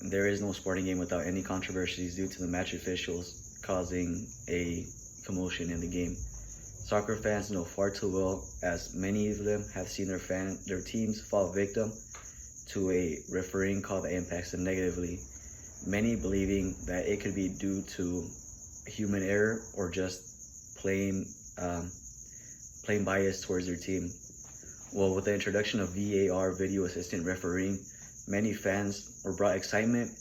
There is no sporting game without any controversies due to the match officials causing a commotion in the game. Soccer fans know far too well, as many of them have seen their teams fall victim to a refereeing call that impacts them negatively. Many believing that it could be due to human error or just plain bias towards their team. Well, with the introduction of VAR, video assistant refereeing, many fans were brought excitement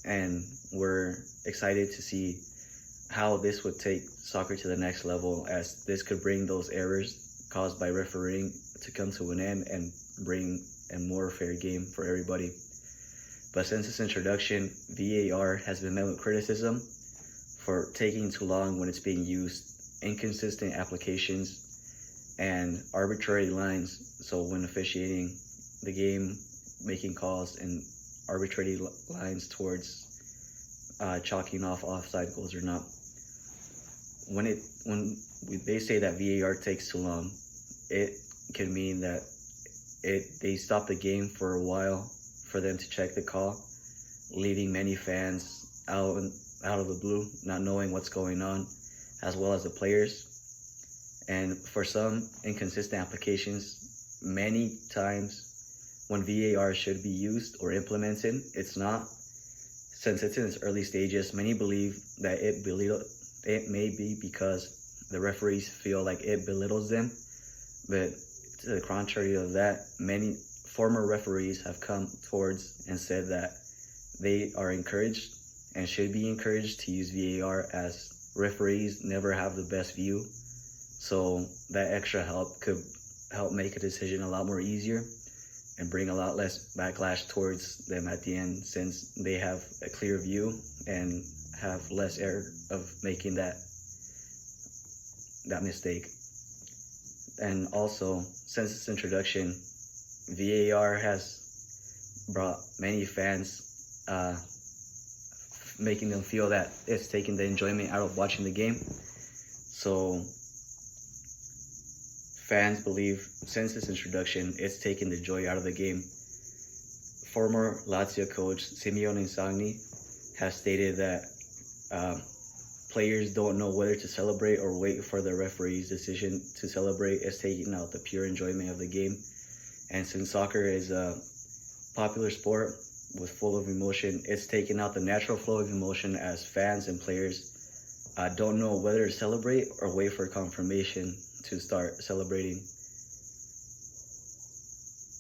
and were excited to see how this would take soccer to the next level, as this could bring those errors caused by refereeing to come to an end and bring a more fair game for everybody. But since its introduction, VAR has been met with criticism for taking too long when it's being used, inconsistent applications, and arbitrary lines. So when officiating the game, making calls and arbitrary lines towards chalking off offside goals or not. When they say that VAR takes too long, it can mean that they stop the game for a while for them to check the call, leaving many fans out of the blue, not knowing what's going on, as well as the players. And for some inconsistent applications, many times when VAR should be used or implemented, it's not. Since it's in its early stages, many believe that it may be because the referees feel like it belittles them. But to the contrary of that, many former referees have come towards and said that they are encouraged and should be encouraged to use VAR, as referees never have the best view. So that extra help could help make a decision a lot more easier and bring a lot less backlash towards them at the end, since they have a clear view and have less error of making that mistake. And also, since its introduction, VAR has brought many fans, making them feel that it's taking the enjoyment out of watching the game. So fans believe since its introduction, it's taken the joy out of the game. Former Lazio coach Simone Inzaghi has stated that players don't know whether to celebrate or wait for the referee's decision to celebrate. It's taking out the pure enjoyment of the game. And since soccer is a popular sport with full of emotion, it's taking out the natural flow of emotion, as fans and players don't know whether to celebrate or wait for confirmation to start celebrating.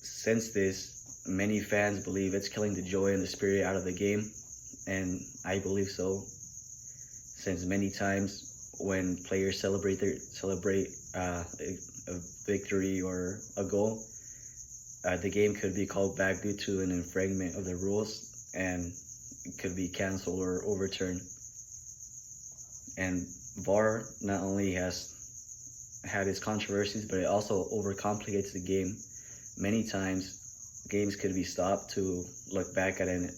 Since this, many fans believe it's killing the joy and the spirit out of the game, and I believe so, since many times when players celebrate a victory or a goal, the game could be called back due to an infringement of the rules, and it could be canceled or overturned. And VAR not only has had its controversies, but it also overcomplicates the game. Many times, games could be stopped to look back at an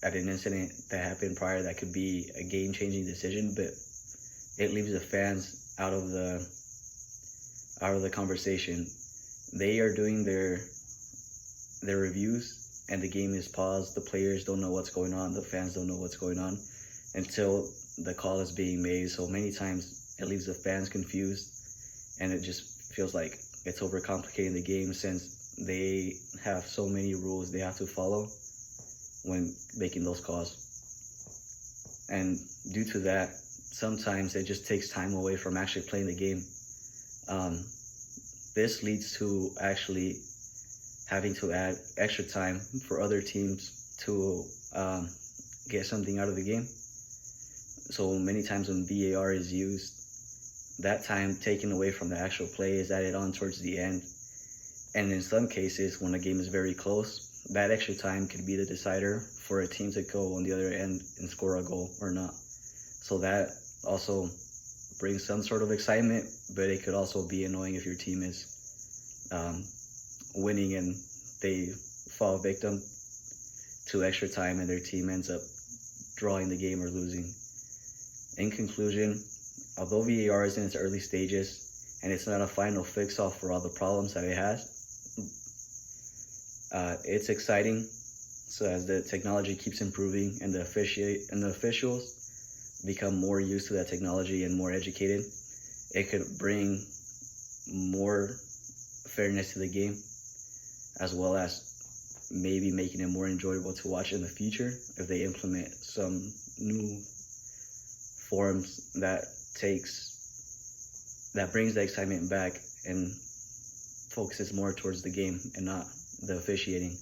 incident that happened prior that could be a game-changing decision, but it leaves the fans out of the conversation. They are doing their reviews, and the game is paused. The players don't know what's going on. The fans don't know what's going on until the call is being made. So many times it leaves the fans confused, and it just feels like it's overcomplicating the game, since they have so many rules they have to follow when making those calls. And due to that, sometimes it just takes time away from actually playing the game. This leads to actually having to add extra time for other teams to get something out of the game. So many times when VAR is used, that time taken away from the actual play is added on towards the end. And in some cases, when the game is very close, that extra time could be the decider for a team to go on the other end and score a goal or not. So that also brings some sort of excitement, but it could also be annoying if your team is winning and they fall victim to extra time and their team ends up drawing the game or losing. In conclusion, although VAR is in its early stages and it's not a final fix-all for all the problems that it has, it's exciting So as the technology keeps improving and the officials become more used to that technology and more educated, it could bring more fairness to the game, as well as maybe making it more enjoyable to watch in the future if they implement some new forms that brings the excitement back and focuses more towards the game and not the officiating.